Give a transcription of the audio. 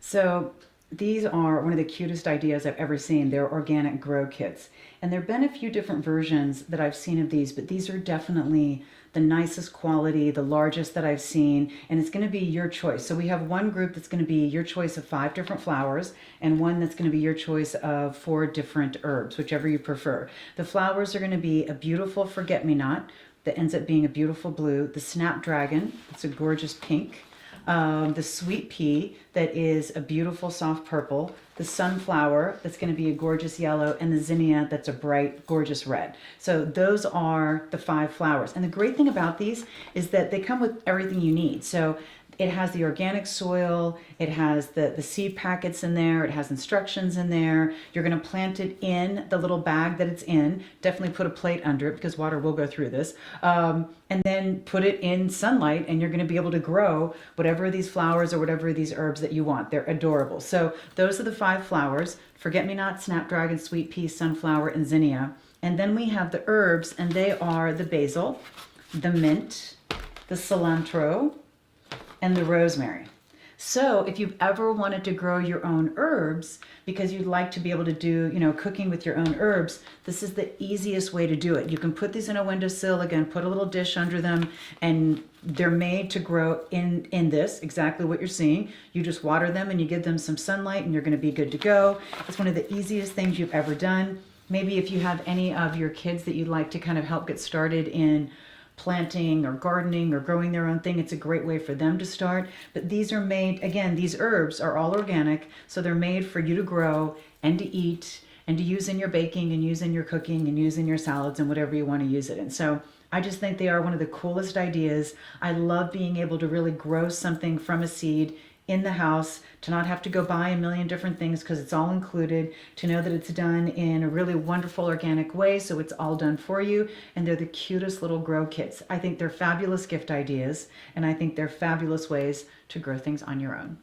So these are one of the cutest ideas I've ever seen. They're organic grow kits. And there have been a few different versions that I've seen of these, but these are definitely the nicest quality, the largest that I've seen, and it's going to be your choice. So we have one group that's going to be your choice of 5 different flowers, and one that's going to be your choice of 4 different herbs, whichever you prefer. The flowers are going to be a beautiful forget-me-not that ends up being a beautiful blue, the snapdragon, it's a gorgeous pink, the sweet pea that is a beautiful soft purple, the sunflower that's going to be a gorgeous yellow, and the zinnia that's a bright gorgeous red. So those are the 5 flowers. And the great thing about these is that they come with everything you need. So it has the organic soil, it has the seed packets in there, it has instructions in there. You're going to plant it in the little bag that it's in. Definitely put a plate under it because water will go through this. And then put it in sunlight, and you're going to be able to grow whatever these flowers or whatever these herbs that you want. They're adorable. So those are the 5 flowers: forget-me-not, snapdragon, sweet pea, sunflower, and zinnia. And then we have the herbs, and they are the basil, the mint, the cilantro, and the rosemary. So if you've ever wanted to grow your own herbs because you'd like to be able to do, cooking with your own herbs, this is the easiest way to do it. You can put these in a windowsill, again, put a little dish under them, and they're made to grow in this, exactly what you're seeing. You just water them and you give them some sunlight and you're going to be good to go. It's one of the easiest things you've ever done. Maybe if you have any of your kids that you'd like to kind of help get started in planting or gardening or growing their own thing, it's a great way for them to start. But these are made, again, these herbs are all organic, so they're made for you to grow and to eat and to use in your baking and use in your cooking and use in your salads and whatever you want to use it in. So I just think they are one of the coolest ideas. I love being able to really grow something from a seed in the house, to not have to go buy a million different things because it's all included, to know that it's done in a really wonderful organic way, so it's all done for you. And they're the cutest little grow kits. I think they're fabulous gift ideas, and I think they're fabulous ways to grow things on your own.